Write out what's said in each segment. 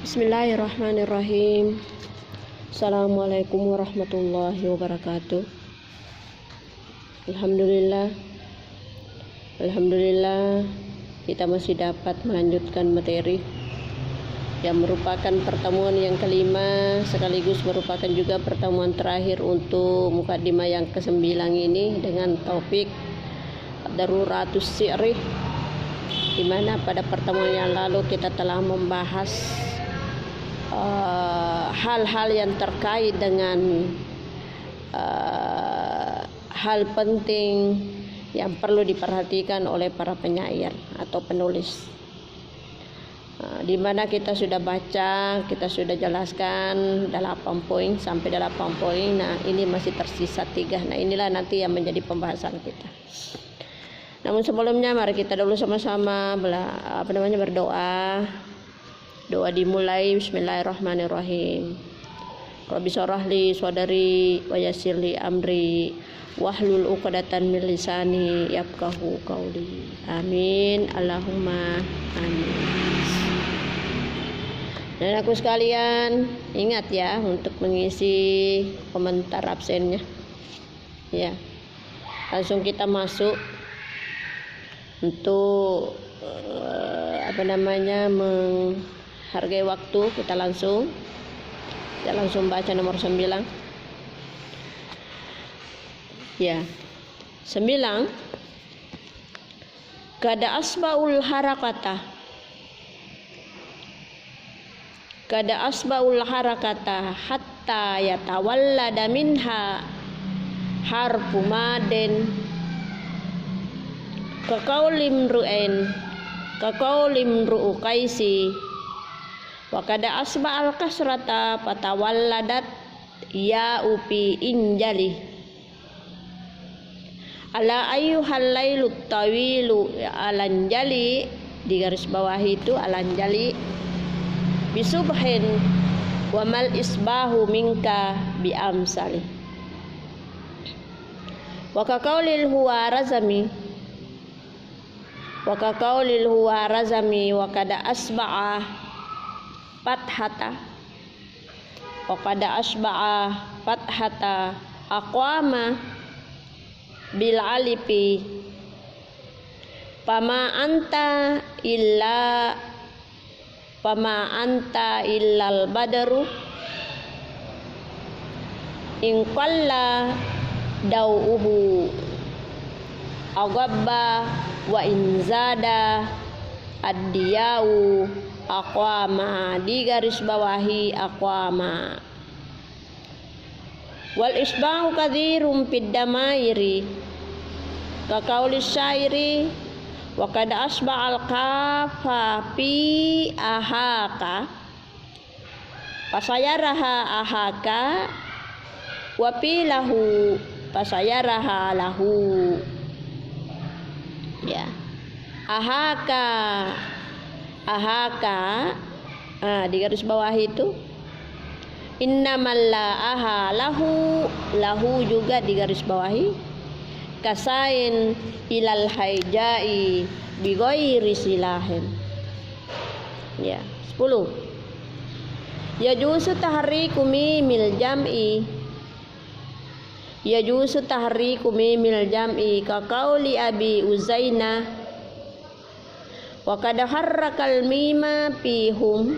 Bismillahirrahmanirrahim. Assalamualaikum warahmatullahi wabarakatuh. Alhamdulillah kita masih dapat melanjutkan materi yang merupakan pertemuan yang kelima, sekaligus merupakan juga pertemuan terakhir untuk mukadimah yang ke-9 ini dengan topik Daruratus Syi'ri, di mana pada pertemuan yang lalu kita telah membahas hal-hal yang terkait dengan hal penting yang perlu diperhatikan oleh para penyair atau penulis, di mana kita sudah baca, kita sudah jelaskan 8 poin sampai 8 poin. Nah, ini masih tersisa 3. Nah, inilah nanti yang menjadi pembahasan kita. Namun sebelumnya mari kita dulu sama-sama berdoa. Doa dimulai. Bismillahirrahmanirrahim. Rabbi shrah li sadri wa yassir li amri wahlul 'uqdatam min lisani yafqahu qawli. Amin. Allahumma amin. Dan aku sekalian, ingat ya untuk mengisi komentar absennya. Ya. Langsung kita masuk untuk menghargai waktu. Kita langsung baca nomor 9. Ya. 9. Kada asbaul harakata hatta yatawallada minha harfu maden kaqaulim ru'u qaisi wa kada asba'al kasrata patawalladat ya upi injali ala ayyuhal lailut tawilu alanjali, di garis bawah itu alanjali bisubhin wa mal isbahu minka bi amsali wa kaqaulil huwa razami wa kada asba'a fathata aqwama bil alifi pama anta illal badaru in qalla dawuhu agabba wa in zada ad-diyau aqwama, di garis bawahi aqwama. Wal isbahu kadhirum fid damairi ka qaulis syairi wa kad asba'al kafa fi ahaka pasayaraha ahaka wa pilahu pasayaraha lahu. Ya. Ahaka di garis bawah itu innamal la'aha lahu juga di garis bawahi kasain ilal haijai bi ghairi silahin. Ya. 10. Yajuzu tahriku mimil jam'i ka qauli abi uzaina wa kad harrakal mima fihum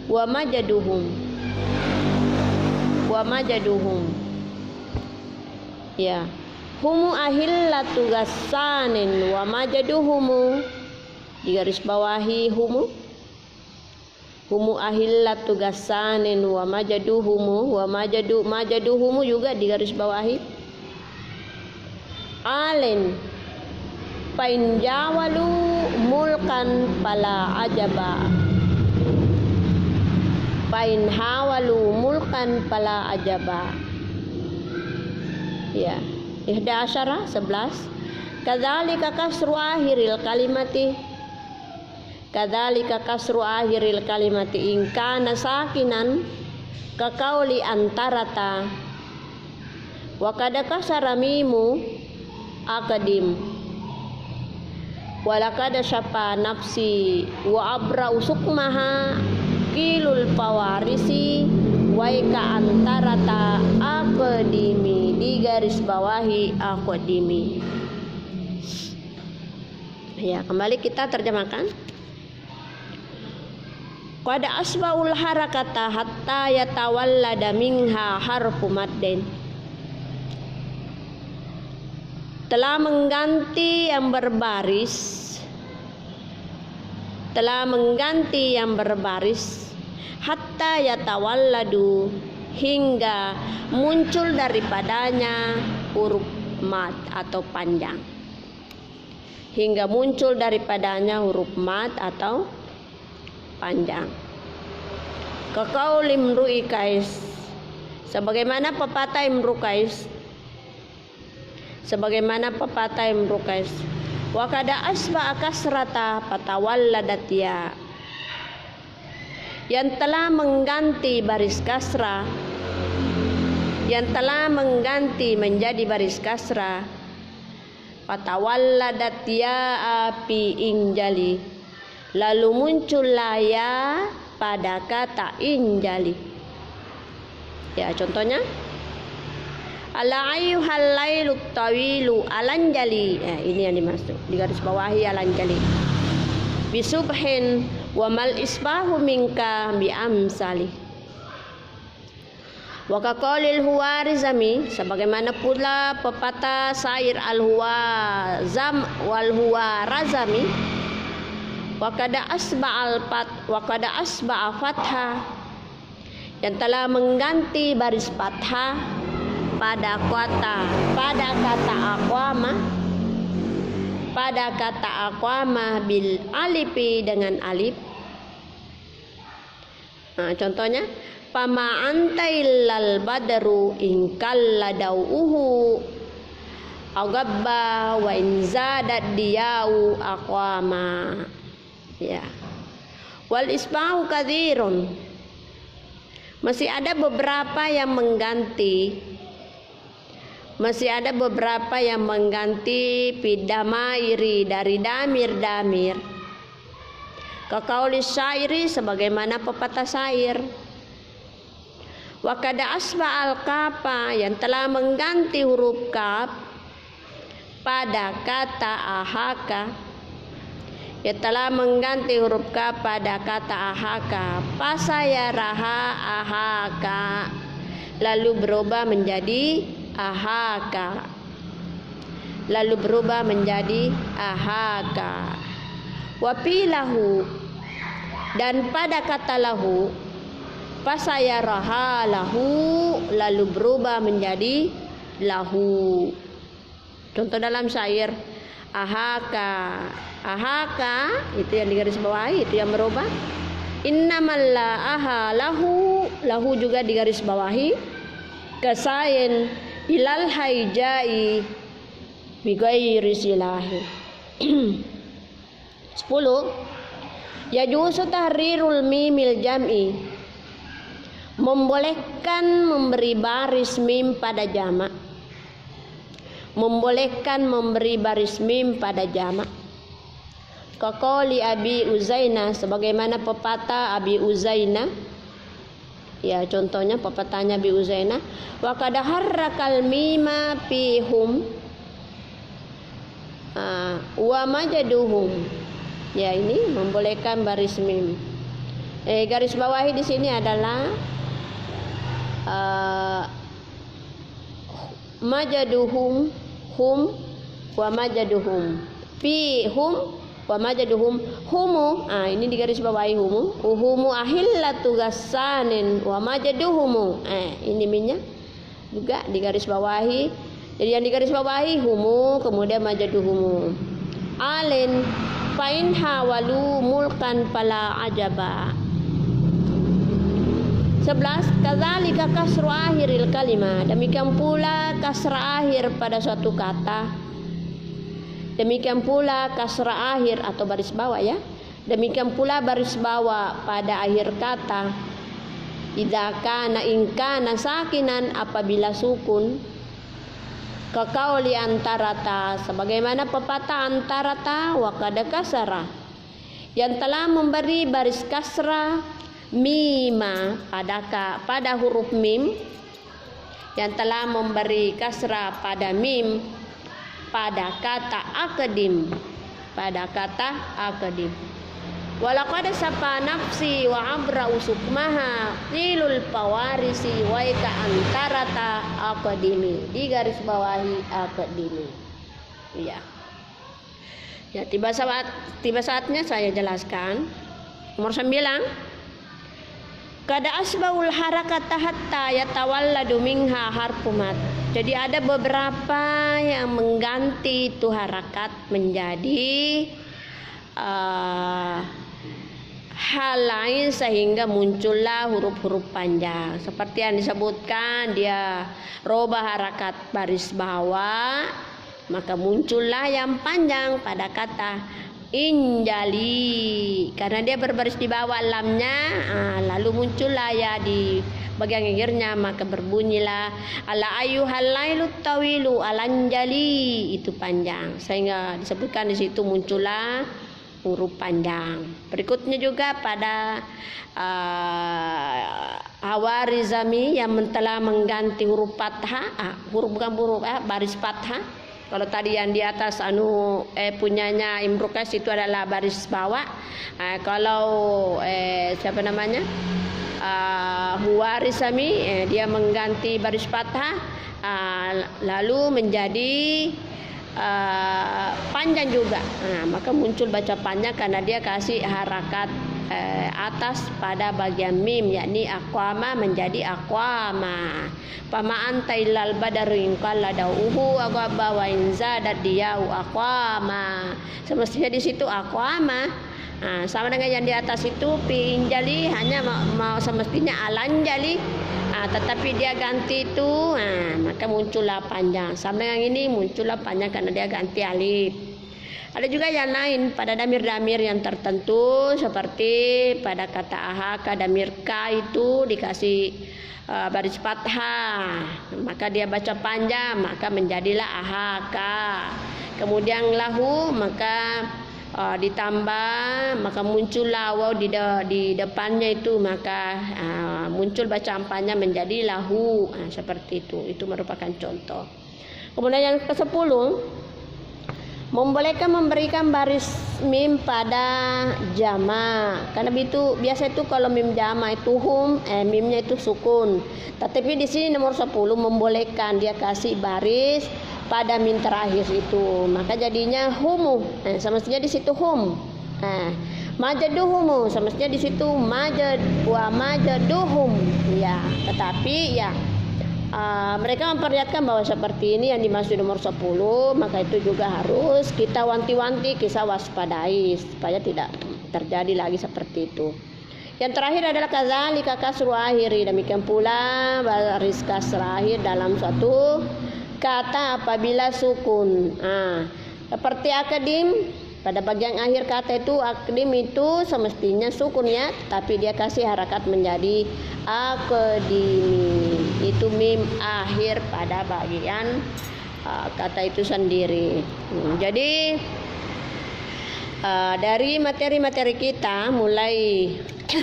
wa majaduhum. Ya. Humu ahillatu gassanin wa majaduhumu, di garis bawahi humu ahillatu gassanin wa majaduhumu majaduhumu juga di garis bawahi. Alen pain jawalu mulkan pala ajaba pain hawalu mulkan pala ajaba. Ya. 11. Kadzalika kasru akhiril kalimati in kana sakinan ka qauli antarata wa kada kasara mimu akadim walakada syapa nafsi wa abra usukmaha tashkilul pawarisi waika antara ta aqdimi, di garis bawahi aqdimi. Ya, kembali kita terjemahkan. Qad asbaul harakata hatta yatawallada minha harfu maddin. Telah mengganti yang berbaris, hatta yatawalladu, hingga muncul daripadanya huruf mad atau panjang. Hingga muncul daripadanya huruf mad atau panjang. Kaqauli Imru'i Qais, sebagaimana pepatah Imru Qais. Wa kada asba kasrata fatawalladat ya, yang telah mengganti baris kasrah, yang telah mengganti menjadi baris kasrah, fatawalladat ya api injali, lalu muncullah ya pada kata injali. Ya, contohnya ala ayyuhal lailut tawilu alanjali. Ya, ini yang dimaksud, di garis bawahi alanjali. Bisubhin wa mal isbahu minka bi amsali. Wa kaqalil Huwarizmi, sebagaimana pula pepatah syair al-Huwazam wal Huwarazmi. Wa kada asba'a fathah, yang telah mengganti baris fathah pada kata aqwama bil alifi, dengan alif. Nah, contohnya pama antailal badru in kalladauhu agabba wa in zadat diyau aqwama. Ya. Wal isbahu katsirun, masih ada beberapa yang mengganti pidamairi, dari damir. Kaqauli syairi, sebagaimana pepatah syair. Wa kada asba'al kapa, yang telah mengganti huruf kaf pada kata ahaka, yang telah mengganti huruf kaf pada kata ahaka. Pasayaraha ahaka, lalu berubah menjadi ahaka, wapilahu, dan pada kata lahu, pasayaraha lahu, lalu berubah menjadi lahu. Contoh dalam syair, ahaka itu yang digaris bawahi, itu yang berubah. Innamal aha lahu juga digaris bawahi. Kasain ilal haijai bighairi silahi. 10. Yajuzu tahrirul mimil jam'i, membolehkan memberi baris mim pada jamak. Kaqauli Abi Uzaina, sebagaimana pepatah Abi Uzaina. Ya, contohnya pepatahnya Abi Uzaina. Wa qad harrakal mima fihum wa majaduhum. Ya, ini membolehkan baris mim. Garis bawahi di sini adalah majaduhum, hum wa majaduhum, fihum wa majaduhum, humu. Ini di garis bawahi humu ahillatu gassanin wa majaduhumu. Ini minyak juga di garis bawahi. Jadi yang di garis bawahi humu, kemudian majaduhumu. Alin fain hawalu mulkan fala ajaba. 11. Kadzalika kasru akhiril kalimah, demikian pula kasra akhir pada suatu kata. Demikian pula kasra akhir atau baris bawah, ya. Demikian pula baris bawah pada akhir kata. Idza kana in kana sakinan, apabila sukun. Kaqauli antarata, sebagaimana pepatah antarata wa qad kasara, yang telah memberi baris kasrah mima pada huruf mim yang telah memberi kasrah pada mim pada kata akadim, walaqad sapa nafsi wa abra usukmaha tilul pawarisi waika antarata akadimi, di garis bawahi akadimi. Ya, tiba saatnya saya jelaskan. Nomor 9, kada asbaul harakata hatta yatawalladu minha harfumat. Jadi ada beberapa yang mengganti itu harakat menjadi hal lain sehingga muncullah huruf-huruf panjang. Seperti yang disebutkan, dia robah harakat baris bawah, maka muncullah yang panjang pada kata injali, karena dia berbaris di bawah lamnya, lalu muncullah ya di bagian akhirnya, maka berbunyilah ala ayyuhal lailu tawilu alanjali, itu panjang sehingga disebutkan di situ muncullah huruf panjang. Berikutnya juga pada hawarizami yang telah mengganti huruf fathah, baris fathah. Kalau tadi yang di atas punyanya Imrukas itu adalah baris bawah. Kalau siapa namanya? Huwarisami, dia mengganti baris fathah lalu menjadi panjang juga. Maka muncul baca panjang karena dia kasih harakat atas pada bagian mim, yakni aqwama menjadi aqwama. Pama anta illal badarin qalla dauhu agaba wa inzadat diyau aqwama. Semestinya di situ aqwama. Sama dengan yang di atas itu pinjali, hanya mau semestinya alanjali. Tetapi dia ganti itu, maka muncullah panjang. Sama dengan ini muncullah panjang karena dia ganti alif. Ada juga yang lain pada damir-damir yang tertentu, seperti pada kata ahaka, damir ka itu dikasih baris fathah, maka dia baca panjang, maka menjadilah ahaka. Kemudian lahu, maka ditambah, maka muncullah waw di depannya itu, maka muncul bacaan panjang menjadi lahu. Seperti itu merupakan contoh. Kemudian yang ke-10, membolehkan memberikan baris mim pada jama. Karena itu biasa itu kalau mim jama itu mimnya itu sukun. Tetapi di sini nomor 10 membolehkan dia kasih baris pada mim terakhir itu. Maka jadinya humu. Semestinya di situ hum. Majaduhumu, semestinya di situ majad wa majaduhum. Ya, tetapi ya mereka memperlihatkan bahwa seperti ini yang dimaksud nomor 10, maka itu juga harus kita wanti-wanti, kita waspadai supaya tidak terjadi lagi seperti itu. Yang terakhir adalah kadzalika kasru akhiri, demikian pula baris kasrah akhir dalam suatu kata apabila sukun. Seperti akadim, pada bagian akhir kata itu akadim itu semestinya sukun ya, tapi dia kasih harakat menjadi akadimi. Itu mim akhir pada bagian kata itu sendiri. Jadi dari materi-materi kita mulai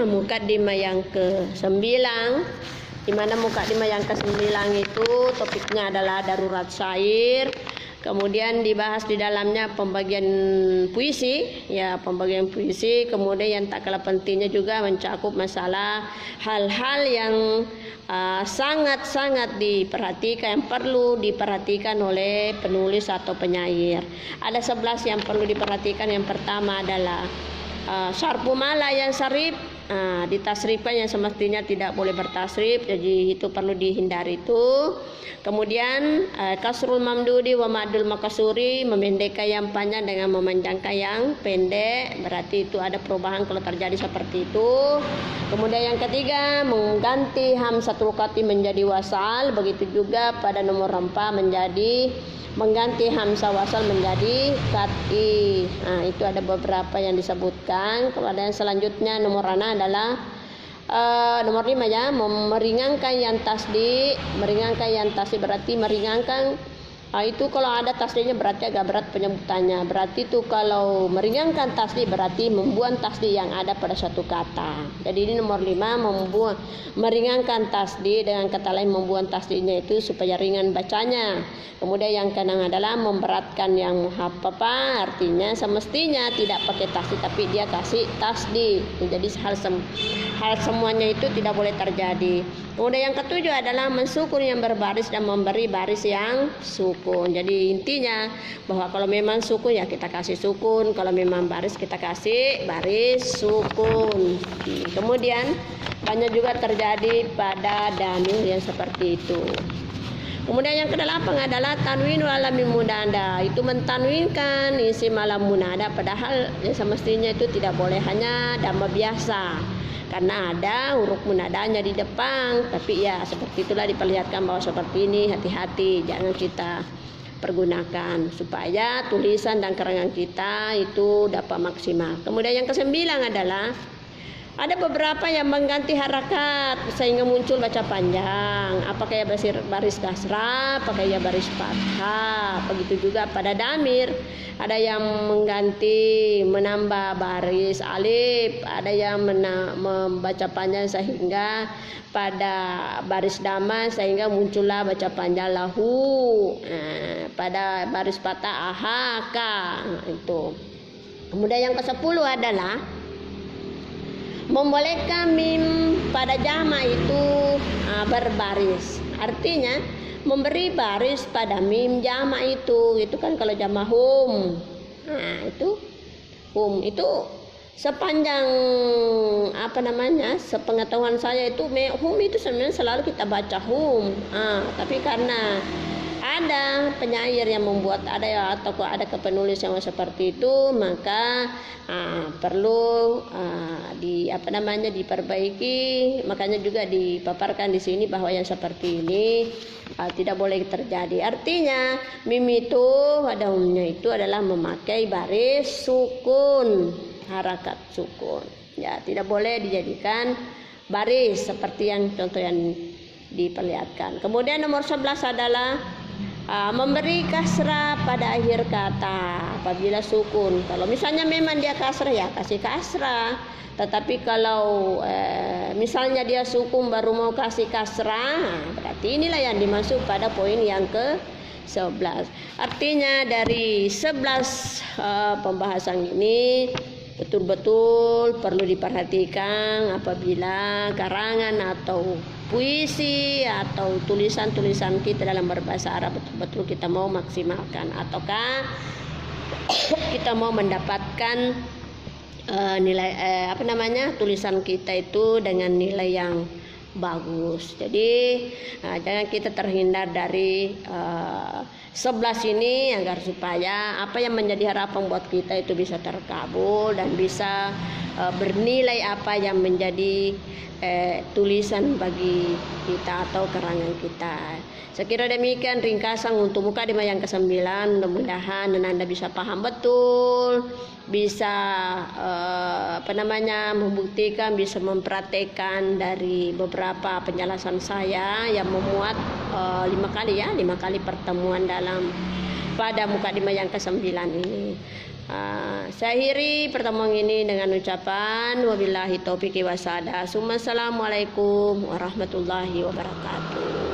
mukaddimah yang ke-9, di mana mukaddimah yang ke-9 itu topiknya adalah darurat syair. Kemudian dibahas di dalamnya pembagian puisi, kemudian yang tak kalah pentingnya juga mencakup masalah hal-hal yang sangat-sangat diperhatikan, yang perlu diperhatikan oleh penulis atau penyair. Ada 11 yang perlu diperhatikan. Yang pertama adalah syarfu mala yang sarif, ditasrifkan yang semestinya tidak boleh bertasrif, jadi itu perlu dihindari itu. Kemudian kasrul mamdudi wa madul makasuri, memendekkan yang panjang dengan memanjangkan yang pendek, berarti itu ada perubahan kalau terjadi seperti itu. Kemudian yang ketiga, mengganti hamzatul qati menjadi wasal, begitu juga pada nomor 4 menjadi mengganti hamzah wasal menjadi qat'i. Itu ada beberapa yang disebutkan. Kemudian selanjutnya nomor 6 adalah nomor 5 ya, meringankan yang tasdi. Meringankan yang tasdi berarti meringankan Itu kalau ada tasdihnya berarti agak berat penyebutannya. Berarti itu kalau meringankan tasdih berarti membuang tasdih yang ada pada suatu kata. Jadi ini nomor 5, meringankan tasdih, dengan kata lain membuang tasdihnya itu supaya ringan bacanya. Kemudian yang keenam adalah memberatkan yang muhaffafah, artinya semestinya tidak pakai tasdih tapi dia kasih tasdih. Jadi hal semuanya itu tidak boleh terjadi. Kemudian yang ketujuh adalah mensukun yang berbaris dan memberi baris yang sukun. Jadi intinya bahwa kalau memang sukun ya kita kasih sukun, kalau memang baris kita kasih baris sukun. Kemudian banyak juga terjadi pada damir yang seperti itu. Kemudian yang ke-8 adalah tanwinul alamil munada, itu mentanwinkan isim alam munada, padahal ya semestinya itu tidak boleh, hanya dhamma biasa. Karena ada huruf munadanya di depan, tapi ya seperti itulah diperlihatkan bahwa seperti ini, hati-hati jangan kita pergunakan supaya tulisan dan kerangan kita itu dapat maksimal. Kemudian yang ke-9 adalah ada beberapa yang mengganti harakat sehingga muncul baca panjang. Apakah ya baris kasrah, apakah ya baris fathah. Begitu juga pada damir. Ada yang mengganti, menambah baris alif. Ada yang membaca panjang sehingga pada baris dhamma sehingga muncullah baca panjang lahu. Pada baris fathah ahaka. Itu. Kemudian yang ke-10 adalah membolehkan mim pada jama itu berbaris. Artinya memberi baris pada mim jama itu kan kalau jama hum. Itu hum itu sepanjang sepengetahuan saya itu hum itu sebenarnya selalu kita baca hum. Tapi karena ada penyair yang membuat atau ada kepenulis yang seperti itu, maka perlu diperbaiki. Makanya juga dipaparkan di sini bahwa yang seperti ini tidak boleh terjadi. Artinya mim itu pada umumnya itu adalah memakai baris sukun, harakat sukun. Ya, tidak boleh dijadikan baris seperti yang contoh yang diperlihatkan. Kemudian nomor 11 adalah memberi kasrah pada akhir kata apabila sukun. Kalau misalnya memang dia kasrah ya kasih kasrah. Tetapi kalau misalnya dia sukun baru mau kasih kasrah, berarti inilah yang dimaksud pada poin yang ke-11. Artinya dari 11 pembahasan ini betul-betul perlu diperhatikan apabila karangan atau puisi atau tulisan-tulisan kita dalam berbahasa Arab betul-betul kita mau maksimalkan, ataukah kita mau mendapatkan tulisan kita itu dengan nilai yang bagus. Jadi jangan kita terhindar dari 11 ini agar supaya apa yang menjadi harapan buat kita itu bisa terkabul dan bisa bernilai apa yang menjadi tulisan bagi kita atau karangan kita. Saya kira demikian ringkasan untuk mukadimah yang ke-9. Mudah-mudahan Anda bisa paham betul, bisa membuktikan, bisa mempraktekkan dari beberapa penjelasan saya yang memuat 5 kali pertemuan dalam pada mukadimah yang ke-9 ini. Saya akhiri pertemuan ini dengan ucapan wabillahi taufiq wa hidayah. Assalamualaikum warahmatullahi wabarakatuh.